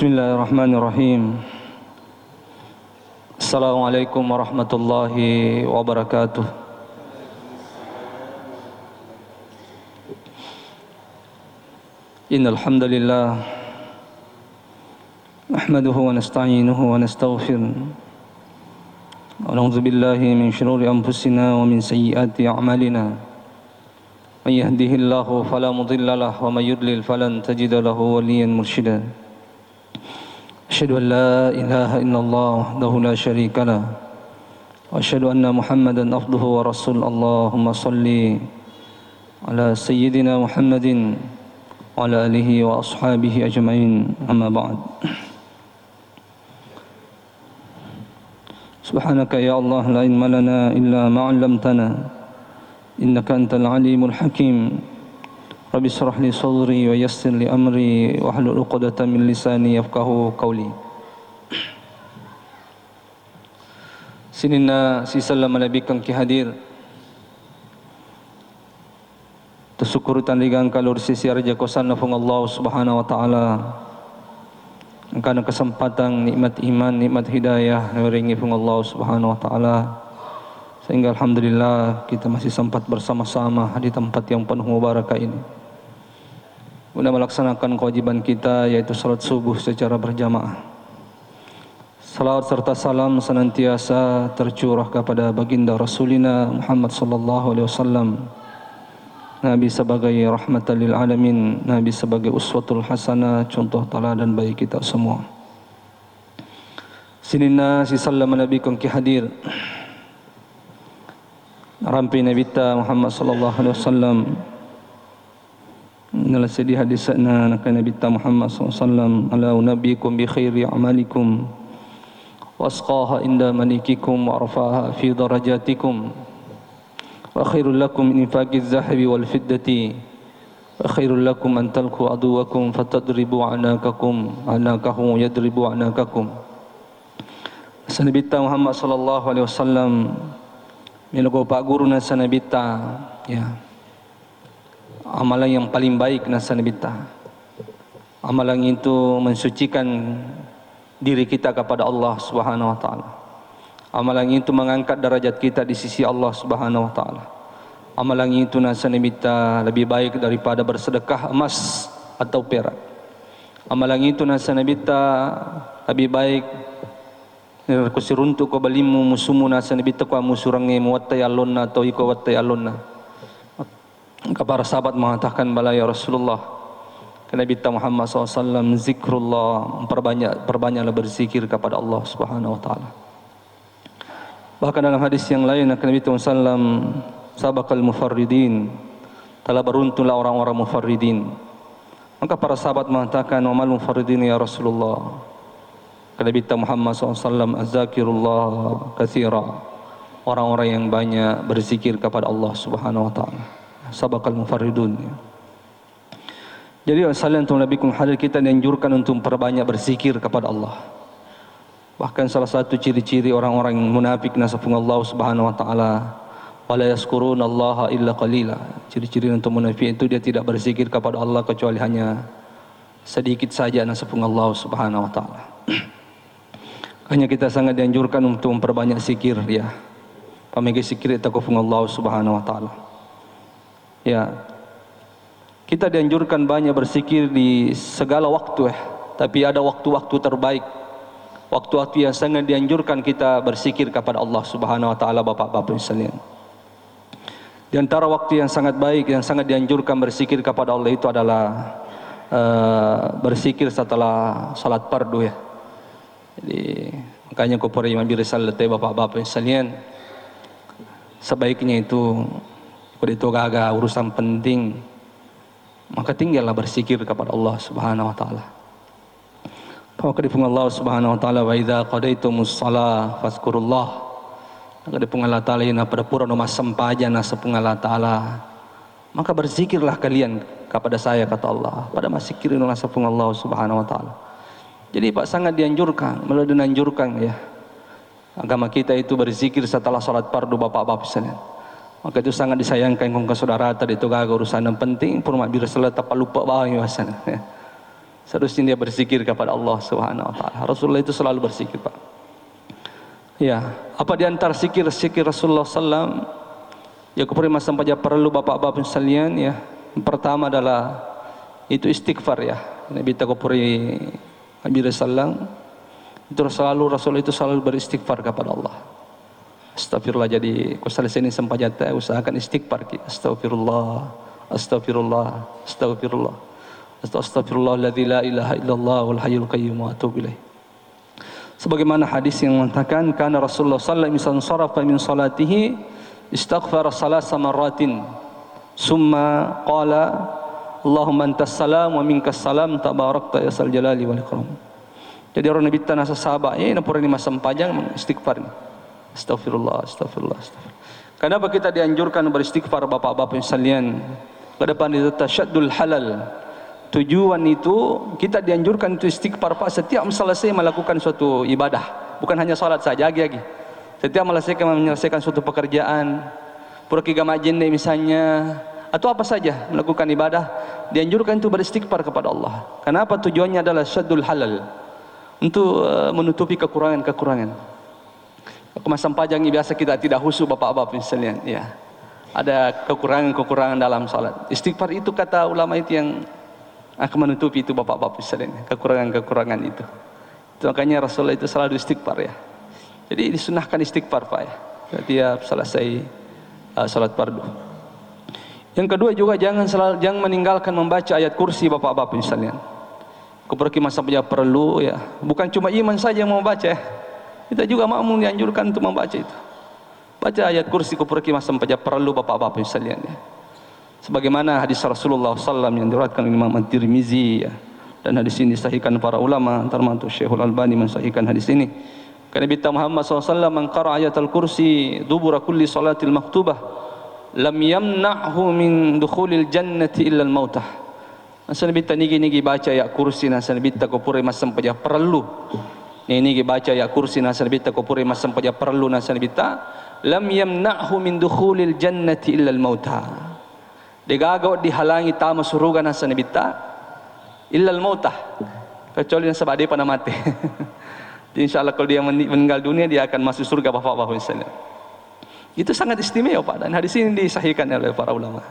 Bismillahirrahmanirrahim. Assalamualaikum warahmatullahi wabarakatuh. Innal hamdalillah nahmaduhu wa nasta'inuhu wa nastaghfiruh. Wa na'udzu billahi min shururi anfusina wa min sayyiati a'malina. May yahdihillahu fala mudilla lahu wa may yudlil falan tajida lahu waliyyan mursyida. Asyhadu an la ilaha illallah wahdahu la syarika lah wa asyhadu anna Muhammadan abduhu wa rasul. Allahumma shalli ala sayyidina Muhammadin wa ala alihi wa ashabihi ajma'in. Amma ba'd. Subhanaka ya Allah la ilma lana illa ma 'allamtana innaka antal alimul hakim. Rabbi shrah li sadri wa yassir li amri wa hlul 'uqdatam min lisani yafqahu qawli. Sinina si sallam nabikan ki hadir. Tersyukur tandigang kalur sisi arja kosan nafung Allah Subhanahu wa taala. Karena kesempatan nikmat iman, nikmat hidayah ngiringi fung Allah Subhanahu wa taala. Sehingga alhamdulillah kita masih sempat bersama-sama di tempat yang penuh barakah ini. Guna melaksanakan kewajiban kita yaitu salat subuh secara berjamaah. Salawat serta salam senantiasa tercurah kepada baginda Rasulina Muhammad sallallahu alaihi wasallam. Nabi sebagai rahmatan lil alamin, Nabi sebagai uswatul hasanah, contoh teladan bagi kita semua. Sinina si sallam nabi kong ki hadir. Rampi Nabi ta Muhammad sallallahu alaihi wasallam. Nala sedih hadisna nak Nabi ta Muhammad sallallahu alaihi wasallam, ala unabbiikum bi khairi amalikum wasqaha inda malikikum wa arfaha fi darajatikum wa khairul lakum min infaqiz zahabi wal fiddati wa khairul lakum an talqu aduwakum fatadribu anakakum yadribu anakakum. Nabi ta Muhammad sallallahu alaihi wasallam milago pak guru nasa Nabi ta ya. Amalan yang paling baik nasa Nabi ta. Amalan itu mensucikan diri kita kepada Allah Subhanahu wa taala. Amalan itu mengangkat derajat kita di sisi Allah Subhanahu wa taala. Amalan itu nasa Nabi ta lebih baik daripada bersedekah emas atau perak. Amalan itu nasa Nabi ta lebih baik kusiruntu ko balimu musumu nasa Nabi ta ko musurangi muwattai alonna atau iko wattai alonna. Para sahabat mengatakan bala ya Rasulullah, Nabi Muhammad SAW zikrullah, perbanyaklah berzikir kepada Allah Subhanahu wa taala. Bahkan dalam hadis yang lain Nabi SAW sabaqal mufarridin, telah beruntunglah orang-orang mufarridin. Maka para sahabat mengatakan wamal mufarridin ya Rasulullah. Nabi Muhammad SAW azzakirullah katsira, orang-orang yang banyak berzikir kepada Allah Subhanahu wa taala. Sabaqal mufarridun. Jadi assalamualaikum nabikum hadir, kita dianjurkan untuk perbanyak berzikir kepada Allah. Bahkan salah satu ciri-ciri orang-orang munafik nasabung Allah Subhanahu wa taala, wala yazkurunallaha illa qalila. Ciri-ciri untuk munafik itu dia tidak berzikir kepada Allah kecuali hanya sedikit saja nasabung Allah Subhanahu wa taala. Hanya kita sangat dianjurkan untuk memperbanyak zikir ya. Pamegi zikir takufung Allah Subhanahu wa taala. Ya, kita dianjurkan banyak berzikir di segala waktu ya. Tapi ada waktu-waktu terbaik, waktu-waktu yang sangat dianjurkan kita berzikir kepada Allah Subhanahu wa taala, Bapak-bapak sekalian. Di antara waktu yang sangat baik, yang sangat dianjurkan berzikir kepada Allah itu adalah berzikir setelah salat fardu ya. Jadi makanya kepada Imam Birisal Bapak-bapak sekalian, sebaiknya itu itu gagal urusan penting, maka tinggallah berzikir kepada Allah Subhanahu wa taala. Maka difung Allah Subhanahu wa taala wa idza qadaitumus shalah fazkurullah. Maka difung Allah taala ina pada pura no masampaja nasa Allah taala. Maka berzikirlah kalian kepada saya kata Allah. Pada masikir no nasa Allah Subhanahu wa taala. Jadi Pak sangat dianjurkan, malah dianjurkan ya. Agama kita itu berzikir setelah salat fardu Bapak-bapak sekalian. Maka itu sangat disayangkan kong ke saudara tadi itu gagal urusan yang penting pun mak bila salat tak lupa bawa wasan. Seharusnya dia berzikir kepada Allah Subhanahu wa taala. Rasulullah itu selalu berzikir, Pak. Ya, apa di antara zikir Rasulullah sallam ya kupuri masam paja perlu bapak-bapak sekalian ya. Yang pertama adalah itu istighfar ya. Nabi ta kupuri Nabi sallam itu Rasul itu selalu beristighfar kepada Allah. Astagfirullah, jadi ku selesai ini sampajata usahakan istighfar kita. Astagfirullah, astagfirullah, astagfirullah. Astaghfirullahalladzi la ilaha illallah wal hayyul qayyum wa atubu ilaih. Sebagaimana hadis yang mengatakan kana Rasulullah sallallahu alaihi wasallam sarafa min salatihi istaghfara salasa marratin summa qala Allahumma antas salam wa minkas salam tabarakta ya sal jalali wal ikram. Jadi orang Nabi tanah sahabat ya napura ni masam panjang istighfar. Astagfirullah, astagfirullah, astagfirullah. Kenapa kita dianjurkan beristighfar bapak-bapak sekalian? Ke depan itu tasyaddul halal. Tujuan itu kita dianjurkan itu istighfar Pak setiap selesai melakukan suatu ibadah, bukan hanya salat saja lagi. Setiap menyelesaikan suatu pekerjaan, pergi ke masjid misalnya, atau apa saja melakukan ibadah, dianjurkan itu beristighfar kepada Allah. Kenapa? Tujuannya adalah syaddul halal, untuk menutupi kekurangan-kekurangan. Masa pajang biasa kita tidak khusyuk bapak-bapak misalnya, ya. Ada kekurangan-kekurangan dalam salat. Istighfar itu kata ulama itu yang akan menutupi itu bapak-bapak sekalian, kekurangan-kekurangan itu. Itu makanya Rasulullah itu selalu istighfar ya. Jadi disunahkan istighfar Pak ya. Setiap selesai salat fardu. Yang kedua juga jangan meninggalkan membaca ayat kursi bapak-bapak sekalian. Keperki masa perlu ya. Bukan cuma iman saja yang mau baca ya. Kita juga makmum dianjurkan untuk membaca itu. Baca ayat kursi keperki masa perlu bapak-bapak sekalian ya. Sebagaimana hadis Rasulullah SAW yang diriwayatkan oleh Imam At-Tirmizi ya. Dan hadis ini disahihkan para ulama, termasuk Syekhul Albani mensahihkan hadis ini. Karena Nabi Muhammad SAW mengqara ayatul kursi dubura kulli salatil maktubah lam yamna'hu min dukhulil jannati illa al-mautah. Nasa Nabi nigi baca ayat kursi nasa Nabi kopure masam paja perlu. Nigi baca ayat kursi nasa Nabi kopure masam paja perlu nasa Nabi lam yamna'hu min dukhulil jannati illa al-mautah. Digagaw dihalangi tama surugan nasa nabita illal mautah, kecuali yang sebab dia pernah mati. Insyaallah kalau dia meninggal dunia dia akan masuk surga bapak-bapak misalnya. Itu sangat istimewa Pak, dan hadis ini disahihkan oleh para ulama.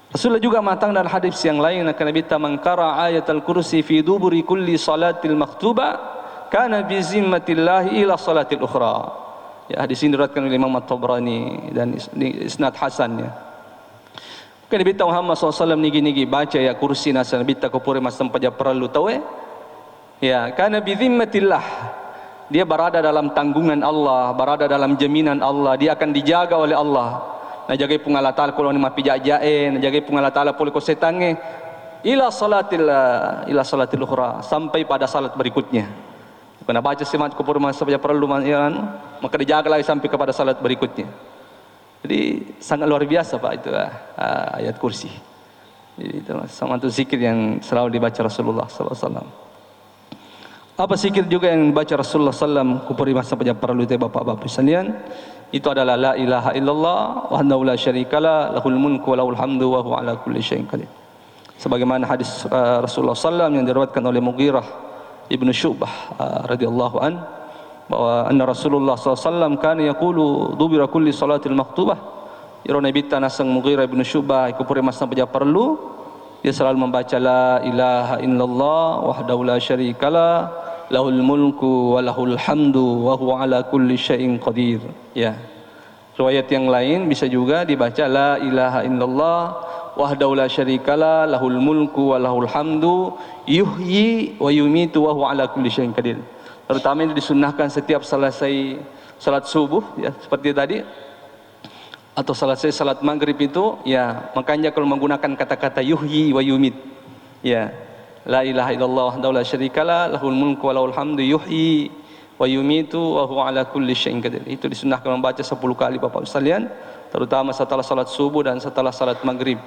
Rasulullah juga mengatakan dalam hadis yang lain akan nabita mangkara ayatul kursi fi duburi kulli salatil maktuba kana bi zimmatillahi ila salatil ukhra. Ya, hadis ini diriwayatkan oleh Imam At-Tabrani dan isnad hasan ya. Kan Nabi Muhammad SAW nigi baca ya kursi nasa Nabi kopure masam paja perlu tahu ya karena bizimmatillah dia berada dalam tanggungan Allah, berada dalam jaminan Allah, dia akan dijaga oleh Allah. Nah jaga pungala taala kalau ni mapi jajae, nah jaga pungala taala poli ko setange ila salatil ukhra, sampai pada salat berikutnya. Kena baca semat kopure masam paja perlu maka dijaga lagi sampai kepada salat berikutnya. Jadi sangat luar biasa Pak itu ayat kursi. Jadi itu sama itu zikir yang selalu dibaca Rasulullah SAW. Apa zikir juga yang dibaca Rasulullah SAW kupuri masa pada perlu itu bapak-bapak sekalian, itu adalah la ilaha illallah wahdahu la syarikalah lahul mulku wa lahul hamdu wa huwa ala kulli syai'in qadir. Sebagaimana hadis Rasulullah SAW yang diriwayatkan oleh Mughirah ibnu Syu'bah radhiyallahu an, bahwa anna Rasulullah SAW kana yaqulu dubira kulli salatil maktubah. Ya Nabi tanasang Mughirah bin Syu'bah ikupure masa paja perlu dia selalu membaca la ilaha illallah wahdahu la syarikalah lahul mulku wa lahul hamdu wa huwa ala kulli syai'in qadir. Ya. Riwayat yang lain bisa juga dibaca la ilaha illallah wahdahu la syarikalah lahul mulku wa lahul hamdu yuhyi wa yumitu wa huwa ala kulli syai'in qadir. Terutama ini disunnahkan setiap selesai salat subuh ya seperti tadi, atau selesai salat maghrib itu ya, makanya kalau menggunakan kata-kata yuhyi wa yumit ya, la ilaha illallah wahdahu la syarikalah lahul mulku wa lahul hamdu yuhyi wa yumitu wa huwa ala kulli syai'in qadir. Itu disunnahkan membaca 10 kali Bapak sekalian, terutama setelah salat subuh dan setelah salat maghrib.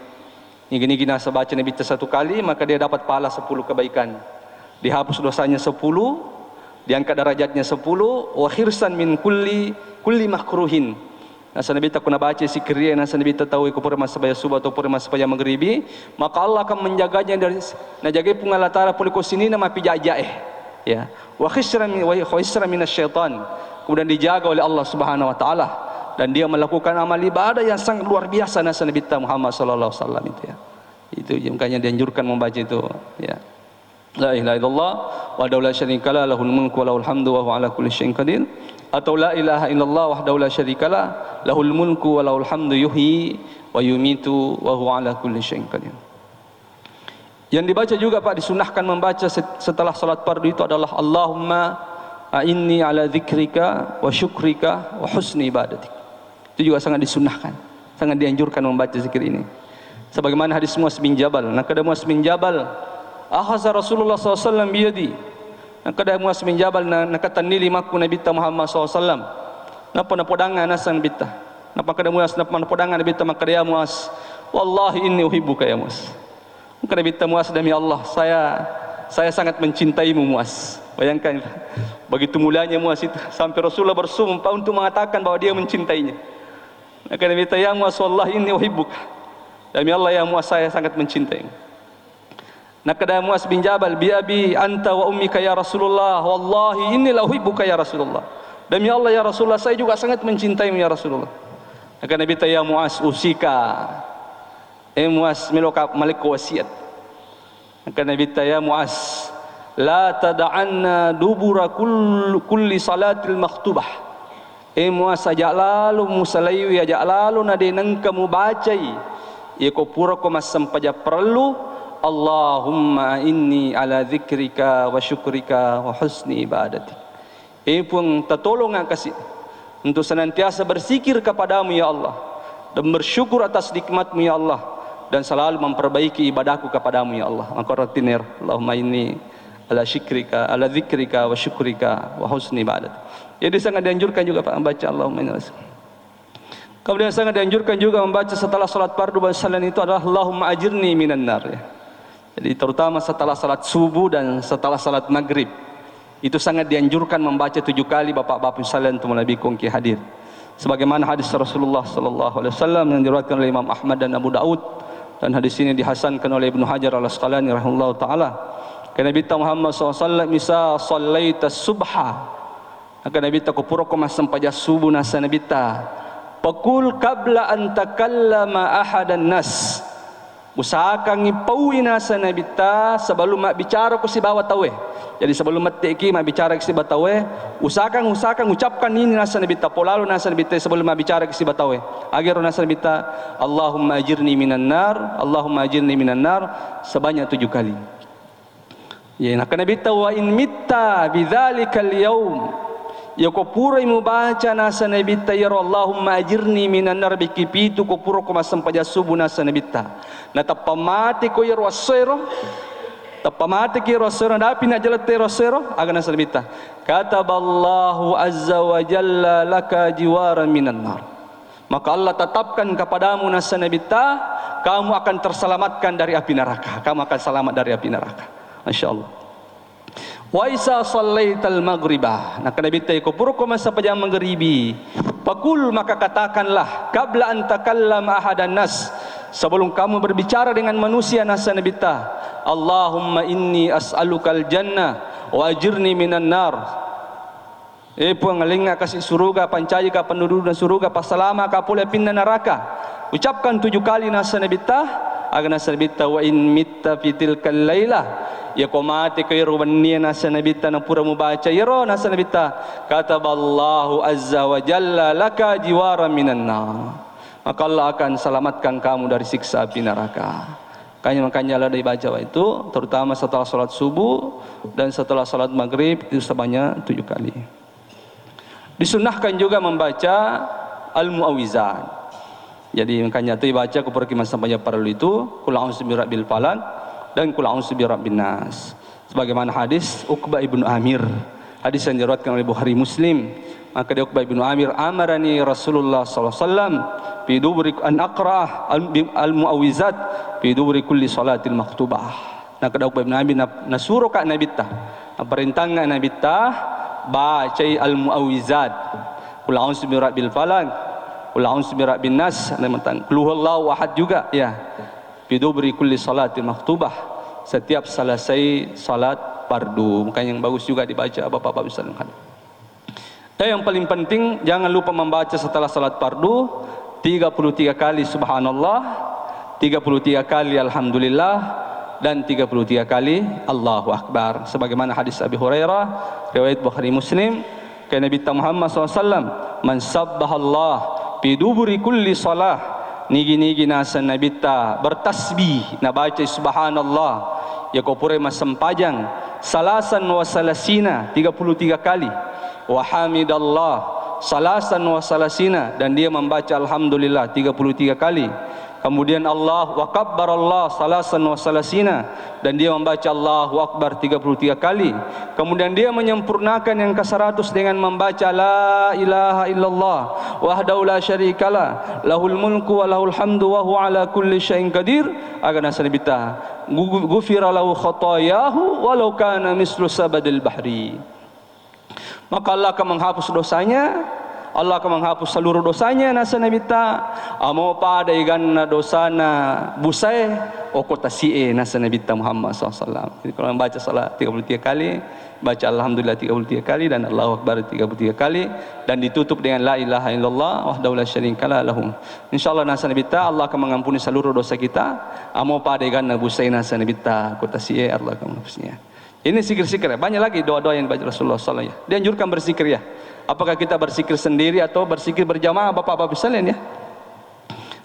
Gini-gini nasa baca Nabi 1 kali maka dia dapat pahala 10 kebaikan, dihapus dosanya 10, diangkat derajatnya 10, wa khirsan min kulli makruhin, nasa Nabi ta kuna baca zikir nasa Nabi ta tahu ko pura masa baya subuh atau pura masa baya maghribi, maka Allah akan menjaganya dari najage pungalatara puliko sini nama pijajae ya wa khisra minasyaitan, kemudian dijaga oleh Allah Subhanahu wa taala, dan dia melakukan amal ibadah yang sangat luar biasa nasa Nabi Muhammad sallallahu alaihi wasallam itu ya. Itu makanya dianjurkan membaca itu ya. La ilaha illallah wahdahu la syarikalah lahul mulku wa lahul hamdu wa huwa ala kulli syai'in qadir, atau la ilaha illallah wahdahu la syarikalah lahul mulku wa lahul hamdu yuhyi wa yumitu wa huwa ala kulli syai'in qadir. Yang dibaca juga Pak, disunahkan membaca setelah salat fardu itu adalah Allahumma a'inni ala dzikrika wa syukrika wa husni ibadatik. Itu juga sangat disunahkan, sangat dianjurkan membaca zikir ini. Sebagaimana hadis Muaz bin Jabal, nakada Muaz bin Jabal akhadha Rasulullah SAW biyadi, nakada Muaz bin Jabal nakatanili maku Nabi Muhammad SAW, napa napodangan nasan bita, napa kada Muaz napa napodangan Nabi maka ya Muaz, wallahi inni uhibbuka ya Muaz. Maka Nabi Muaz, demi Allah saya sangat mencintaimu Muaz. Bayangkan begitu mulanya Muaz itu sampai Rasulullah bersumpah untuk mengatakan bahwa dia mencintainya. Maka Nabi ya Muaz, wallahi inni uhibbuka, demi Allah ya Muaz saya sangat mencintaimu. Nakada Muaz bin Jabal, bi abi anta wa ummika ya Rasulullah, wallahi inni la uhibbuka ya Rasulullah, demi Allah ya Rasulullah saya juga sangat mencintaimu ya Rasulullah. Maka Nabi ya Muaz usika, Muaz meloka malik wasiat. Maka Nabi ya Muaz, la tada'anna dubura kulli salatil maktubah. Muaz ajak lalu musalayu ajak lalu nade nang kamu bacai ya ko pura ko masam paja perlu Allahumma inni ala dzikrika wa syukrika wa husni ibadatik. Pun tertolong kasih untuk senantiasa berzikir kepadamu ya Allah, dan bersyukur atas nikmatmu ya Allah, dan selalu memperbaiki ibadahku kepadamu ya Allah. Maka ratinir Allahumma inni ala syukrika ala dzikrika wa syukrika wa husni ibadatik. Jadi sangat dianjurkan juga Pak membaca Allahumma inni. Kemudian sangat dianjurkan juga membaca setelah salat fardu basalan itu adalah Allahumma ajirni minan nar ya. Jadi terutama setelah salat subuh dan setelah salat maghrib itu sangat dianjurkan membaca 7 kali bapak-bapak sekalian untuk Nabi kongki hadir. Sebagaimana hadis Rasulullah sallallahu alaihi wasallam yang diriwayatkan oleh Imam Ahmad dan Abu Daud, dan hadis ini dihasankan oleh Ibnu Hajar al-Asqalani rahimahullahu taala. Karena Nabi Muhammad SAW misa sallaita subha, maka Nabi ta kupuro ko masam paja subuh nasa Nabi ta pakul qabla an takallama ahadan nas, usahakan ngipauin nasa Nabi ta sebelum mak bicara ko si bawa tawe. Jadi sebelum mati mak bicara ke si batawe, usahakan ucapkan ini nasa Nabi ta polalu nasa Nabi ta sebelum mak bicara ke si batawe. Agar nasa Nabi ta Allahumma ajirni minan nar, Allahumma ajirni minan nar sebanyak 7 kali. Ya, nak Nabi ta wa in mitta bidzalikal yaum, ya ko pura imu baca nasa Nabi ta ya Allahumma ajirni minan nar bikipitu ko pura ko masam paja subuh nasa Nabi ta. Na tapamati ko ya wasero, tapamati ki rasero dapi na jalate rasero aga nasa Nabi ta. Kataballahu azza wa jalla laka jiwaran minan nar. Maka Allah tetapkan kepadamu nasa Nabi ta, kamu akan terselamatkan dari api neraka. Kamu akan selamat dari api neraka. Masyaallah. Wa isa sallaital maghribah, nak Nabi ta ko puro ko masa pajang maghribi, pakul maka katakanlah qabla an takallama ahadan nas, sebelum kamu berbicara dengan manusia nasa Nabi ta, Allahumma inni as'alukal jannah wa ajirni minan nar. Pengalinga kasih surga, pancai ka penduduk dan surga, pasalama ka pula pindah neraka. Ucapkan 7 kali nasa Nabi ta, agar nasa Nabi ta wa in mitta fitil kalailah, ya ko mati kay rubanniya nasa Nabi ta nang pura mo baca yero nasa Nabi ta kataballahu azza wa jalla laka jiwaran minan nar, maka Allah akan selamatkan kamu dari siksa api neraka. Makanya lah dibaca itu terutama setelah salat subuh dan setelah salat maghrib itu sebanyak 7 kali. Disunahkan juga membaca al-muawwizat. Jadi makanya tu baca keperki masa banyak perlu itu qul a'udzu birabbil falaq dan qul a'udzu birabbin nas. Sebagaimana hadis Uqbah ibnu Amir, hadis yang diriwayatkan oleh Bukhari Muslim, maka dia Uqbah ibnu Amir amarani Rasulullah sallallahu alaihi wasallam fi dubri an aqra al-muawwizat fi dubri kulli salatil maktubah. Nah kada Uqbah ibnu Amir nasuro ka Nabi ta, perintahna Nabi ta baca al-muawwizat qul a'udzu birabbil falaq qul a'udzu birabbin nas, qul huwallahu ahad juga ya. Fi dubri kulli salatin maktubah, setiap selesai salat fardu. Makanya yang bagus juga dibaca Bapak-bapak sekalian. Yang paling penting jangan lupa membaca setelah salat fardu 33 kali subhanallah, 33 kali alhamdulillah, dan 33 kali Allahu Akbar. Sebagaimana hadis Abi Hurairah riwayat Bukhari Muslim, kata Nabi Muhammad SAW, man sabbahallah fi duburi kulli salah, nigi-nigi nasa Nabi ta bertasbih na baca subhanallah ya kopure masempajang salasan wa salasina 33 kali, wa hamidallah salasan wa salasina, dan dia membaca alhamdulillah 33 kali. Kemudian Allah wa kabbarallah salasan wa salasina, dan dia membaca Allahu Akbar 33 kali. Kemudian dia menyempurnakan yang ke-100 dengan membaca la ilaha illallah wahdahu la syarikalah lahul mulku wa lahul hamdu wa huwa ala kulli syai'in qadir, agar nasanibita ghufira lahu khatayahu walau kana mislu sabadil bahri. Maka Allah akan menghapus dosanya, Allah akan menghapus seluruh dosanya nasa nabita. Amo pada igan dosana busai okota sie nasa nabita Muhammad SAW. Jadi kalau membaca salat 33 kali, baca alhamdulillah 33 kali dan Allahu Akbar 33 kali, dan ditutup dengan la ilaha illallah wahdahu la syarikalah lahu. Insyaallah nasa nabita Allah akan mengampuni seluruh dosa kita. Amo pada igan busai nasa nabita kota sie, Allah akan menghapusnya. Ini zikir-zikir, banyak lagi doa-doa yang dibaca Rasulullah SAW ya. Dianjurkan berzikir ya. Apakah kita berzikir sendiri atau berzikir berjamaah Bapak-bapak sekalian ya?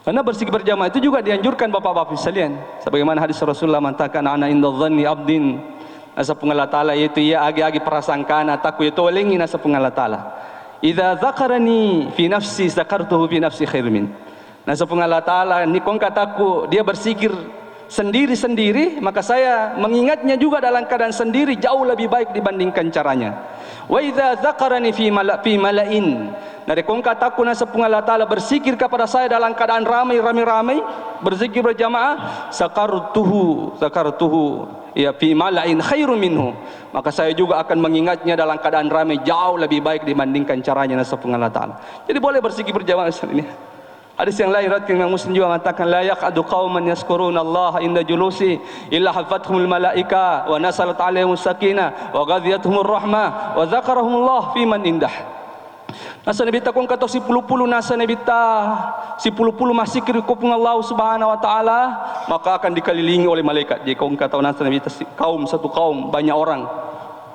Karena berzikir berjamaah itu juga dianjurkan Bapak-bapak sekalian. Sebagaimana hadis Rasulullah mengatakan, ana inda dhanni abdin, nasa pungala ta'ala, yaitu ia agi-agi prasangkaan ataku itu walingi nasa pungala ta'ala. Idza dzakarani fi nafsi dzakartuhu fi nafsi khair min. Nasa pungala ta'ala ni kong kataku dia berzikir sendiri-sendiri, maka saya mengingatnya juga dalam keadaan sendiri jauh lebih baik dibandingkan caranya. Wa idza dzakarani fi mala'in, dari kong kataku nasa Allah Ta'ala berzikir kepada saya dalam keadaan ramai berzikir berjamaah, zakartuhu ya fi mala'in khairun minhu, maka saya juga akan mengingatnya dalam keadaan ramai jauh lebih baik dibandingkan caranya nasa Allah Ta'ala. Jadi boleh berzikir berjamaah ini. Hadis yang lain riwayat Imam Muslim juga mengatakan, la yaq'adu qauman yazkuruna Allah inda julusi illa hafathumul malaika wa nasalat alaihimus sakinah wa ghadiyatuhumur rahmah wa dzakarahumullah fi man indah. Nasa nabita kung kato si puluh-puluh nasa nabita si puluh-puluh masih kirikupung Allah Subhanahu wa taala, maka akan dikelilingi oleh malaikat. Jadi kung kato nasa nabita satu kaum banyak orang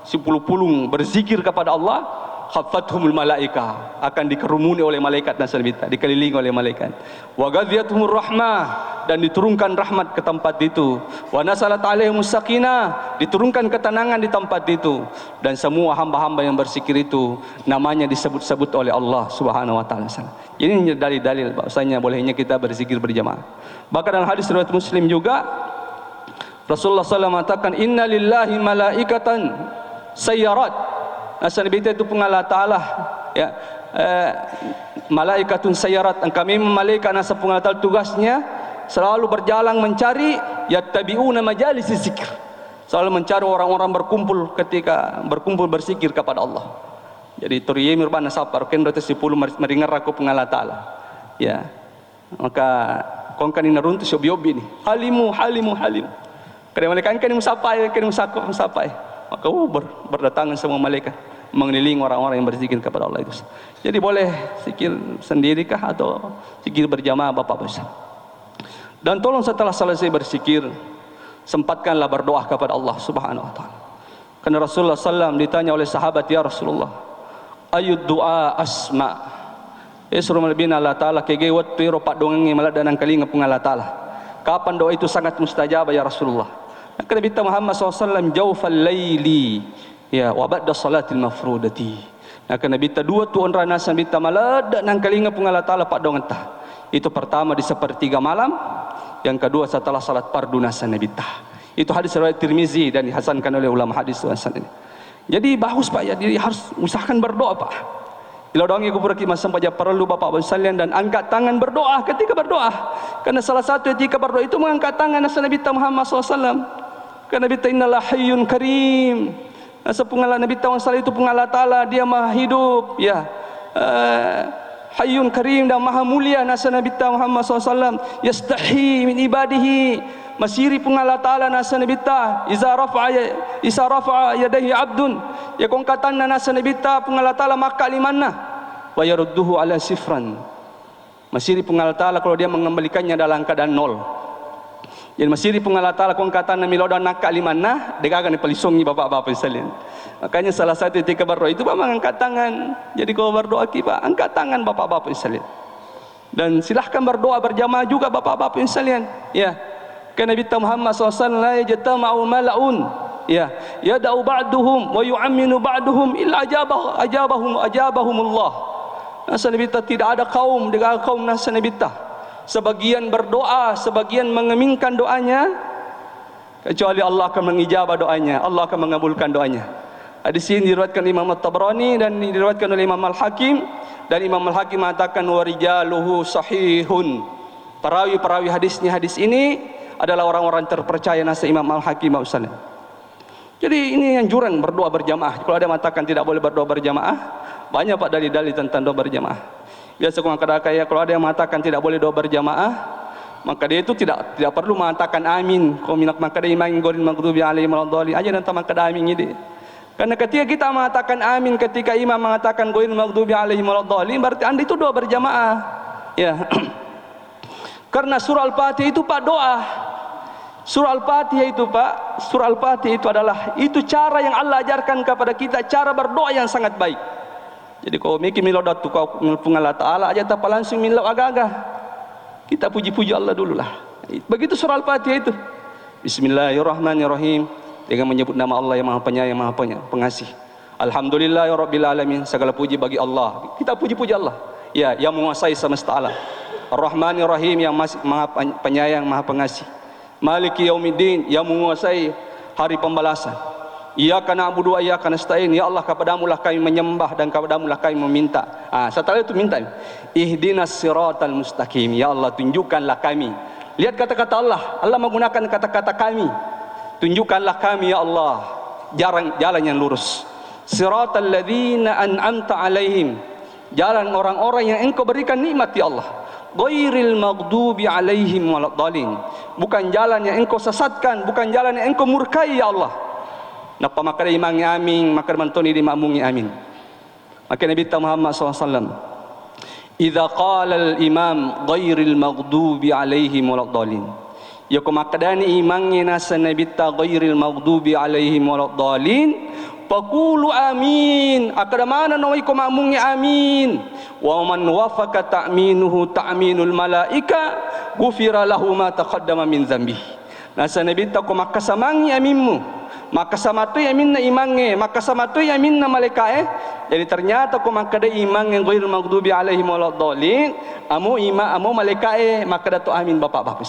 si puluh-puluh berzikir kepada Allah, khafathumul malaika, akan dikerumuni oleh malaikat nasa nabita, dikelilingi oleh malaikat. Wa ghadiyatuhumur rahmah, dan diturunkan rahmat ke tempat itu. Wa nasalat alaihimus sakinah, diturunkan ketenangan di tempat itu. Dan semua hamba-hamba yang berzikir itu namanya disebut-sebut oleh Allah Subhanahu wa taala. Ini dalil-dalil bahwasanya bolehnya kita berzikir berjamaah. Bahkan dalam hadis riwayat Muslim juga Rasulullah SAW mengatakan, inna lillahi malaikatan sayyarat. Nasa nabita itu pun Allah Ta'ala ya, malaikatun sayyarat, kami malaikat nasa pun Allah Ta'ala tugasnya selalu berjalan mencari yattabi'una majalis zikir, selalu mencari orang-orang berkumpul ketika berkumpul berzikir kepada Allah. Jadi turiyemir bana sapar ken berarti 10 meringar aku pun Allah Ta'ala ya. Maka kongkan ini runtuh sobi-obi ni halimu kadang malaikat kan musapai maka berdatangan semua malaikat mengelilingi orang-orang yang berzikir kepada Allah itu. Jadi boleh zikir sendirikah atau zikir berjamaah Bapak-bapak. Dan tolong setelah selesai berzikir, sempatkanlah berdoa kepada Allah Subhanahu wa taala. Karena Rasulullah SAW ditanya oleh sahabat, ya Rasulullah, ayud doa asma. Suruh melebina Allah Ta'ala kege wat pero pak dongengi maladanang kalinga pung Allah Ta'ala. Kapan doa itu sangat mustajab ya Rasulullah? Kata Nabi Muhammad SAW, jawfal laili ya wa ba'da salatil mafrudati. Kata Nabi dua tuan rana Nabi malada nang kalinga pung Allah Ta'ala pak dongentah. Itu pertama di sepertiga malam, yang kedua setelah salat fardu nasa Nabi. Itu hadis riwayat Tirmizi dan dihasankan oleh ulama hadis ini. Jadi bagus Pak ya, jadi harus usahakan berdoa Pak. Bila doangi kubur kita sampai perlu Bapak sekalian, dan angkat tangan berdoa ketika berdoa. Karena salah satu etika berdoa itu mengangkat tangan nasa Nabi Muhammad SAW. Karena Nabi innallaha hayyun karim. Nasa pengala Nabi SAW itu pengala Ta'ala, dia maha hidup ya. Hayyun Karim dan Maha Mulia nasa Nabi ta Muhammad SAW. Yastahi min ibadihi, masiri pun Allah Ta'ala nasa Nabi ta iza rafa'a yadahi abdun, ya kong katan na nasa Nabi ta pun Allah Ta'ala maka limanna wa yarudduhu ala sifran, masiri pun Allah Ta'ala kalau dia mengembalikannya dalam keadaan nol. Jadi masiri pun Allah Ta'ala kong katan na milodan nakka limanna degagan palisongi bapak-bapak sekalian. Makanya salah satu ketika berdoa itu Pak mengangkat tangan. Jadi kalau berdoa kita angkat tangan bapak-bapak sekalian. Dan silahkan berdoa berjamaah juga bapak-bapak sekalian. Ya. Karena Nabi Muhammad SAW la yajtama'u mala'un. Ya. Yada'u ba'duhum wa yu'amminu ba'duhum illa ajabahumullah. Nasa Nabi tidak ada kaum dengan kaum nasa Nabi. Sebagian berdoa, sebagian mengeminkan doanya, kecuali Allah akan mengijabah doanya, Allah akan mengabulkan doanya. Hadis ini diriwayatkan Imam At-Tabrani dan diriwayatkan oleh Imam Al-Hakim, dan Imam Al-Hakim mengatakan wa rijaluhu sahihun. Perawi-perawi hadis ini adalah orang-orang terpercaya nasa Imam Al-Hakim Mausalam. Jadi ini anjuran berdoa berjamaah. Kalau ada mengatakan tidak boleh berdoa berjamaah, banyak Pak dalil-dalil tentang doa berjamaah. Biasa kalau ada yang mengatakan tidak boleh doa berjamaah, maka dia itu tidak perlu mengatakan amin. Kalau maka dia imam goril maghdubi alaihim waladdallin aja nanti maka amin ini. Karena ketika kita mengatakan amin ketika imam mengatakan goril maghdubi alaihim waladdallin, berarti anda itu doa berjamaah. Ya. Karena surah Al-Fatihah itu Pak doa. Surah Al-Fatihah itu Pak, surah Al-Fatihah itu adalah cara yang Allah ajarkan kepada kita, cara berdoa yang sangat baik. Jadi kalau mikir milodat tu kau mengelpung Allah Ta'ala aja tak langsung milau agak-agak. Kita puji-puji Allah dulu lah. Begitu surah Al-Fatihah itu. Bismillahirrahmanirrahim. Dengan menyebut nama Allah yang Maha Penyayang, Maha Pengasih. Alhamdulillah ya Rabbil Alamin. Segala puji bagi Allah. Kita puji-puji Allah. Ya, yang menguasai semesta alam. Ar-Rahmanir-Rahim, yang Maha Penyayang, Maha Pengasih. Maliki Yaumiddin, yang menguasai hari pembalasan. Iyyaka na'budu wa iyyaka nasta'in. Ya Allah, kepadamu-lah kami menyembah dan kepadamu-lah kami meminta. Setelah itu minta ihdinas siratal mustaqim. Ya Allah, tunjukkanlah kami. Lihat kata-kata Allah. Allah menggunakan kata-kata kami. Tunjukkanlah kami ya Allah jalan yang lurus. Siratal ladzina an'amta alaihim. Jalan orang-orang yang Engkau berikan nikmat ya Allah. Ghairil maghdubi alaihim waladdallin. Bukan jalan yang Engkau sesatkan, bukan jalan yang Engkau murkai ya Allah. Napa maka dia imamnya amin, maka mantoni di makmumnya amin. Maka Nabi Muhammad SAW, idza qala al-imam ghairil maghdubi alaihim waladdallin, ya kumakadani imamnya nasa Nabi ghairil maghdubi alaihim waladdallin, faqulu amin. Akada mana nawai ko makmumnya amin. Wa man wafaqa ta'minuhu ta'minul malaika ghufira lahu ma taqaddama min dzambi. Nasa Nabi ko makasamangnya aminmu, maka sama tu yamin na imangnya, maka sama tu yamin na malaikat. Jadi ternyata kau maka ada imang yang ghairil maghdubi alaihim waladdallin, amu malaikat, maka datu amin bapak-bapak.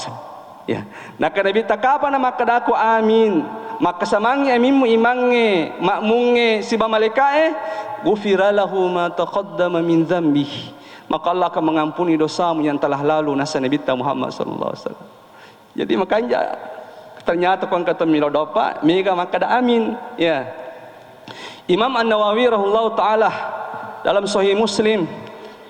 Ya. Nah kada bita kapan maka daku amin, maka samangnya aminmu imangnya, makmungnya si malaikat, ghufira lahu ma taqaddama min dzambihi. Maka Allah akan mengampuni dosamu yang telah lalu nasa Nabi Muhammad sallallahu alaihi wasallam. Jadi makanya ternyata kau kata milodopa mega maka ada amin ya. Imam An-Nawawi rahimahullah taala dalam Sahih Muslim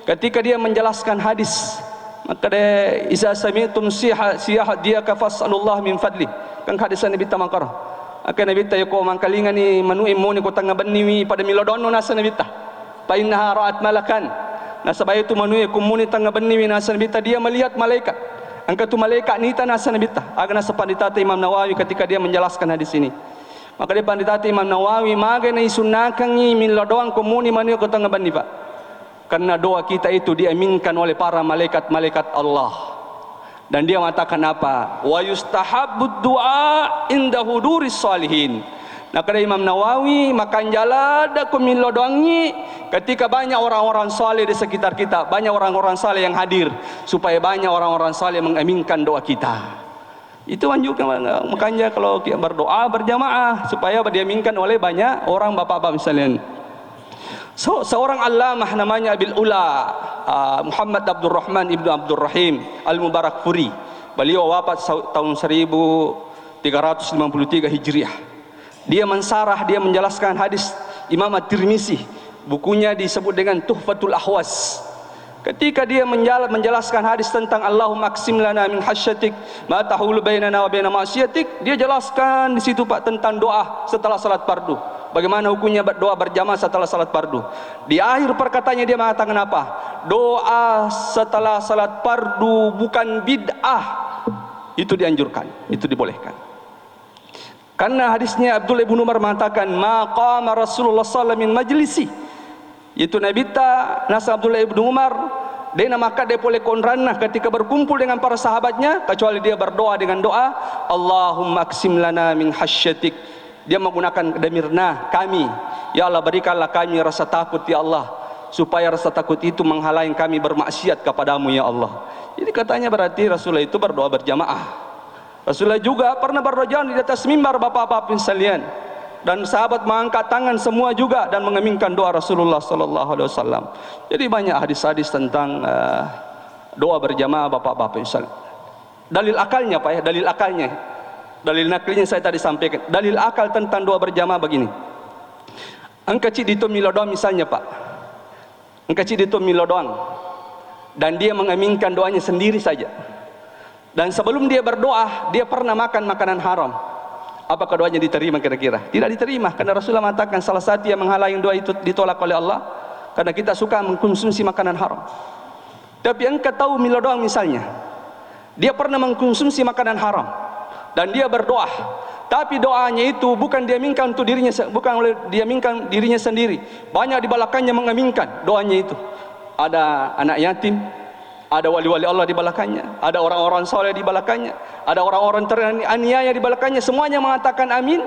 ketika dia menjelaskan hadis, maka dia iza sami'tum siyah dia kafasalullah min fadli, kan hadis Nabi tamakar akan Nabi ta yako mangkalingan ni manu imoni ko tanga banniwi pada milodono nasa Nabi ta fa innaha ra'at malakan. Nasabay itu manu ko muni tanga banniwi nasa Nabi ta, dia melihat malaikat. Angka tu malaikat ni tanah sanabita. Agak nasa panditata Imam Nawawi ketika dia menjelaskan hadis ini. Maka dia panditata Imam Nawawi maga na isunakang ni min ladoang komuni manu ko tanga banni Pak. Karena doa kita itu diaminkan oleh para malaikat-malaikat Allah. Dan dia mengatakan apa? Wa yustahabbud du'a inda huduris salihin. Nah kata Imam Nawawi, makan jalada kumin lodoangi ketika banyak orang-orang saleh di sekitar kita, banyak orang-orang saleh yang hadir, supaya banyak orang-orang saleh mengaminkan doa kita. Itu anjurkan, makanya kalau kita berdoa berjamaah supaya diaminkan oleh banyak orang bapak-bapak misalnya. Seorang allamah namanya Abil Ula Muhammad Abdurrahman Ibnu Abdurrahim Al-Mubarakfuri. Beliau wafat tahun 1353 Hijriah. Dia mensarah, dia menjelaskan hadis Imam At-Tirmizi. Bukunya disebut dengan Tuhfatul Ahwas. Ketika dia menjelaskan hadis tentang Allahumma aqsim lana min hasyatik ma tahulu bainana wa baina ma'siyatik, dia jelaskan di situ Pak tentang doa setelah salat fardu. Bagaimana hukumnya berdoa berjamaah setelah salat fardu. Di akhir perkataannya dia mengatakan apa? Doa setelah salat fardu bukan bid'ah. Itu dianjurkan, itu dibolehkan. Karena hadisnya Abdullah bin Umar mengatakan maqama Rasulullah sallallahu alaihi wasallam min majlisi. Itu Nabi ta nasa Abdullah bin Umar dia maka dia boleh konranah ketika berkumpul dengan para sahabatnya kecuali dia berdoa dengan doa Allahumma aqsim lana min hasyatik. Dia menggunakan damirna kami. Ya Allah berikanlah kami rasa takut ya Allah supaya rasa takut itu menghalangi kami bermaksiat kepadamu ya Allah. Jadi katanya berarti Rasulullah itu berdoa berjamaah. Rasulullah juga pernah berdoa di atas mimbar bapak-bapak sekalian. Dan sahabat mengangkat tangan semua juga dan mengaminkan doa Rasulullah sallallahu alaihi wasallam. Jadi banyak hadis-hadis tentang doa berjamaah bapak-bapak sekalian. Dalil akalnya Pak ya, dalil akalnya. Dalil naklinya saya tadi sampaikan. Dalil akal tentang doa berjamaah begini. Engkeci dito milodon misalnya Pak. Engkeci dito milodon dan dia mengaminkan doanya sendiri saja. Dan sebelum dia berdoa, dia pernah makan makanan haram. Apakah doanya diterima kira-kira? Tidak diterima karena Rasulullah mengatakan salah satu yang menghalangi doa itu ditolak oleh Allah karena kita suka mengkonsumsi makanan haram. Tapi engkau tahu milo doang misalnya, dia pernah mengkonsumsi makanan haram dan dia berdoa, tapi doanya itu bukan dia minta untuk dirinya, bukan oleh dia minta dirinya sendiri. Banyak di belakangnya mengaminkan doanya itu. Ada anak yatim, ada wali-wali Allah di belakangnya, ada orang-orang soleh di belakangnya, ada orang-orang teraniaya di belakangnya, semuanya mengatakan amin.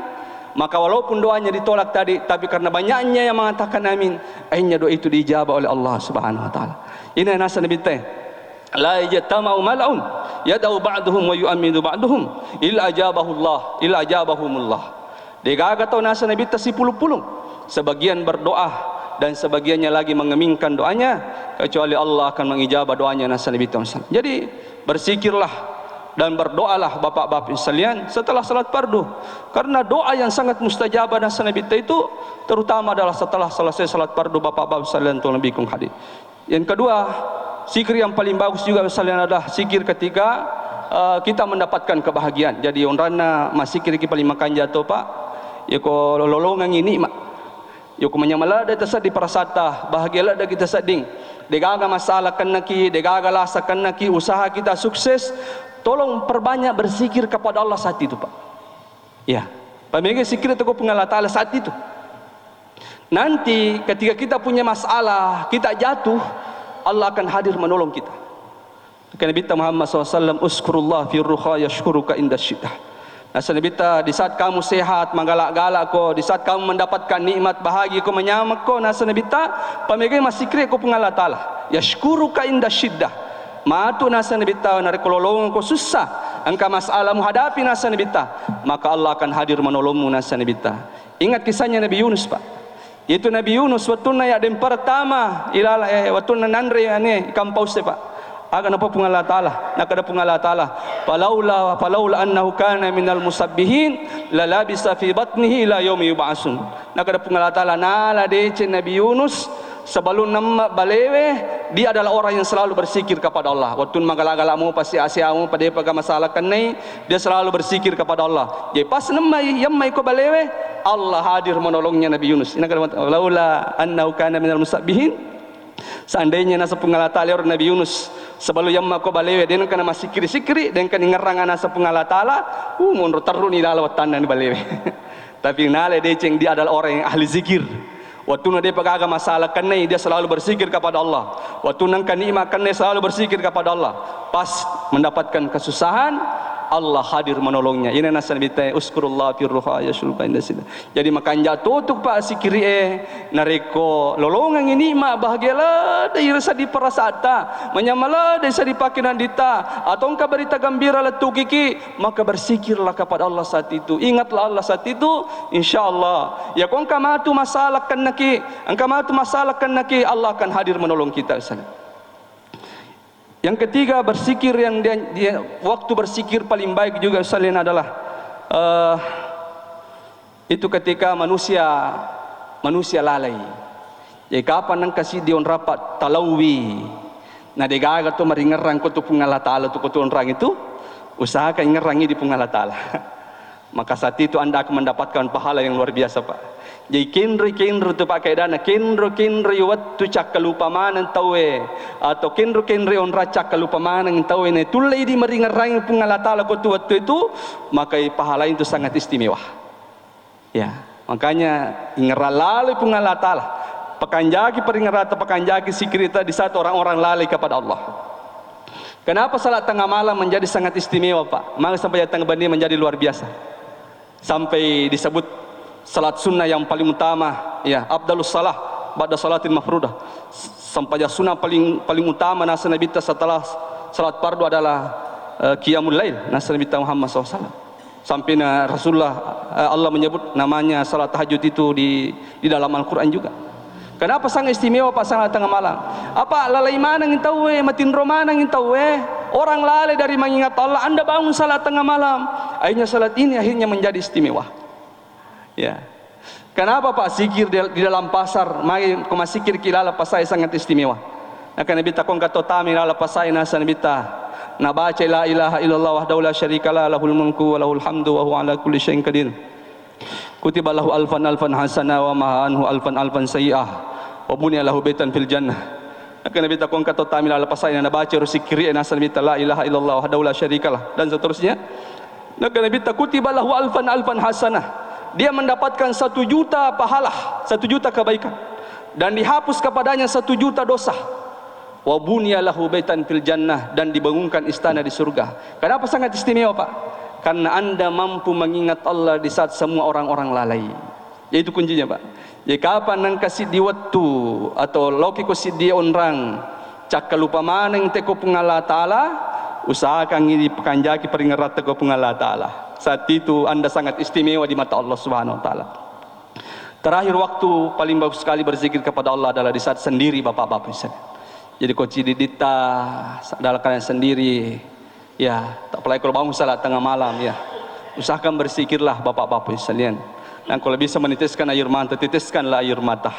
Maka walaupun doanya ditolak tadi, tapi karena banyaknya yang mengatakan amin, akhirnya doa itu dijawab oleh Allah Subhanahu wa taala. Ini nasa Nabi teh. La yajtama'u mal'un yad'u ba'duhum wa yu'minu ba'duhum illa ajabahumullah. Degaga tau nasa Nabi teh 10 sebagian berdoa dan sebagiannya lagi mengemingkan doanya kecuali Allah akan mengijabah doanya nasa Nabi Muhammad. Jadi berzikirlah dan berdoalah bapak-bapak sekalian setelah salat fardu karena doa yang sangat mustajabah nasa Nabi itu terutama adalah setelah selesai salat fardu bapak-bapak sekalian tu nabi kum hadis. Yang kedua, zikir yang paling bagus juga sekalian adalah zikir ketika kita mendapatkan kebahagiaan. Jadi onrana masikir ki paling makan jatuh Pak. Ya ko lolongan ini mak Yoko menyamala da tasad di parasata bahagialah da kita sading degaga masalah kanaki degaga lasa kanaki usaha kita sukses tolong perbanyak berzikir kepada Allah saat itu Pak ya pamege zikir itu pengalat Allah saat itu nanti ketika kita punya masalah kita jatuh Allah akan hadir menolong kita karena Nabi Muhammad SAW uskurullah fi ruha yashkuruka inda syiddah. Nasa Nabi di saat kamu sehat menggalak-galak ko, di saat kamu mendapatkan nikmat bahagia ko menyamak ko, nasa Nabi pamegay masikre ko pengalat Allah yashkuruka inda syiddah. Matu nasa Nabi nari kololongan ko susah angka masalah mu hadapi nasa Nabi maka Allah akan hadir menolongmu nasa Nabi. Ingat kisahnya Nabi Yunus Pak. Itu Nabi Yunus waktu na ya den pertama ilala waktu na nandre ane kampus Pak. Akan apa pengala ta'ala nakada pengala ta'ala falaula annahu kana minal musabbihin la labisa fi batnihi ila yaumi yub'atsun nakada pengala ta'ala nala dece Nabi Yunus sebelum nama balewe dia adalah orang yang selalu berzikir kepada Allah waktu magala-galamu pasti asiamu pada paga masalah kenai dia selalu berzikir kepada Allah jadi pas nama yammai ko balewe Allah hadir menolongnya Nabi Yunus nakada laula annahu kana minal musabbihin. Seandainya nasa pengalatali orang Nabi Yunus sebelum yang mako balewe dia kena masih sikri dan kena ngerang nasa pengalatala mundur terus ni dalam tanah ni balewe tapi nale dia ceng dia adalah orang yang ahli zikir waktu dia pagaga masalah kena dia selalu berzikir kepada Allah waktu nang kanima kena selalu berzikir kepada Allah pas mendapatkan kesusahan Allah hadir menolongnya. Ini nasa Nabi uskurullah fi ruha yashulka inda sida. Jadi makan jatuh tu Pak sikiri nareko lolongan ini mak bahagialah dari rasa di parasata menyamala dari sa dipakai nandita atau engkau berita gembira letu kiki maka berzikirlah kepada Allah saat itu. Ingatlah Allah saat itu insyaallah ya kau engkau matu masalah kenaki Allah akan hadir menolong kita sana. Yang ketiga berzikir yang dia waktu berzikir paling baik juga selain adalah itu ketika manusia lalai. Jadi kapan nang kasih dion rapat talawi Nah degaga tu maringerang ko tu pung Allah Ta'ala tu ko tu orang itu, usahakan ngerangi di pung Allah Ta'ala. Maka saat itu anda akan mendapatkan pahala yang luar biasa Pak. Jadi kinri tu pakai dana kinri waktu cak lupa mana tawe atau kinri on racak lupa mana tawe ne tulai di meringerang pung Allah Ta'ala ko tu waktu itu, maka pahala itu sangat istimewa. Ya, makanya ingeralali pung Allah Ta'ala. Pekanjaki peringerata pekanjaki sikrita di saat orang-orang lalai kepada Allah. Kenapa salat tengah malam menjadi sangat istimewa Pak? Maka sampai datang bani menjadi luar biasa. Sampai disebut salat sunnah yang paling utama, ya, afdalus salah ba'da salatin mafrudah. Sampai sunnah paling utama nasa Nabi setelah salat fardu adalah qiyamul lail nasa Nabi Muhammad SAW. Sampai Rasulullah Allah menyebut namanya salat tahajud itu di dalam Al-Qur'an juga. Kenapa sangat istimewa Pak salat tengah malam? Apa lalai mana yang tahu matin romana yang tahu orang lalai dari mengingat Allah, Anda bangun salat tengah malam. Akhirnya salat ini akhirnya menjadi istimewa. Ya. Kenapa Pak zikir di dalam pasar, mai koma zikir kilala pasai sangat istimewa. Nah kan Nabi takon kato tami lala pasai nasa Nabi ta. Na baca la ilaha illallah wahdahu la syarikalah lahul mulku wa lahul hamdu wa huwa ala kulli syai'in qadir. Kutiba lahu alfan hasanah wa maha anhu alfan sayyi'ah wa bunya lahu baitan fil jannah. Akan Nabi takon kata tamil ala pasai na baca zikir nasa Nabi ta la ilaha illallah wahdahu la syarikalah dan seterusnya. Maka Nabi ta kutiba lahu alfan hasanah. Dia mendapatkan 1 juta pahala, 1 juta kebaikan, dan dihapus kepadanya 1 juta dosa. Wa bunya lahu baitan fil jannah, dan dibangunkan istana di surga. Kenapa sangat istimewa Pak? Karena Anda mampu mengingat Allah di saat semua orang-orang lalai. Yaitu kuncinya Pak. Jadi kapan nang kasih di waktu atau loki ko si dia orang cak lupa mana yang teko pengala Ta'ala, usahakan ini pekanjaki peringerat teko pengala Ta'ala. Saat itu Anda sangat istimewa di mata Allah Subhanahu wa taala. Terakhir waktu paling bagus sekali berzikir kepada Allah adalah di saat sendiri Bapak-bapak sekalian. Jadi koci didita adalah kalian sendiri. Ya, tak pelai kalau bangun salat tengah malam ya. Usahakan berzikirlah Bapak-bapak sekalian. Dan kalau bisa menitiskan air mata, titiskanlah air mata.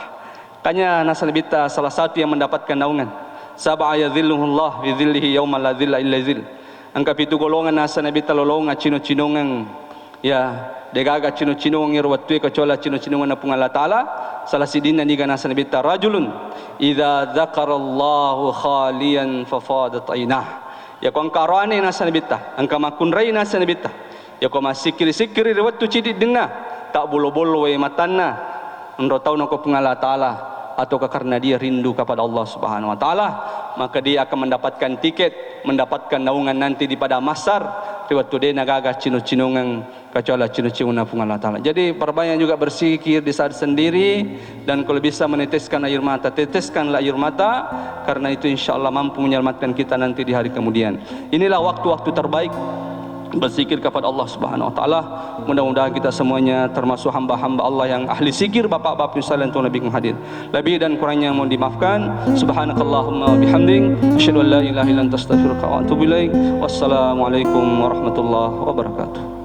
Kanya nasalibita salah satu yang mendapatkan naungan. Sab'a yadhilluhullah bi dhillihi yawma la dhilla illa dhill. Angka itu golongan nasa Nabi talolong cino-cinongan ya degaga cino-cinongan irwatwe kecola cino-cinongan apung Allah Ta'ala. Salah sidina ni nasa Nabi ta rajulun idza dzakarallahu khalian fafadat ainah. Ya kong karane nasa Nabi ta angka makunrai nasa Nabi ta ya kong masikir-sikir irwattu cidi denga tak bolo-bolo matana ndo tau nako pung Allah Ta'ala atau karena dia rindu kepada Allah Subhanahu wa taala, maka dia akan mendapatkan tiket, mendapatkan naungan nanti di pada masar waktu dia nagaga cino-cinongan kecuali cino-cinongan pun Allah Ta'ala. Jadi perbanyak juga berzikir di saat sendiri, dan kalau bisa meneteskan air mata, teteskanlah air mata, karena itu insya Allah mampu menyelamatkan kita nanti di hari kemudian. Inilah waktu-waktu terbaik berzikir kepada Allah Subhanahu wa taala. Mudah-mudahan kita semuanya termasuk hamba-hamba Allah yang ahli zikir Bapak-bapak sekalian tuan lebih hadir. Lebih dan kurangnya mohon dimaafkan. Subhanakallahumma wa bihamdik asyhadu an la ilaha illa anta astaghfiruka wa atubu ilaik. Wassalamualaikum warahmatullahi wabarakatuh.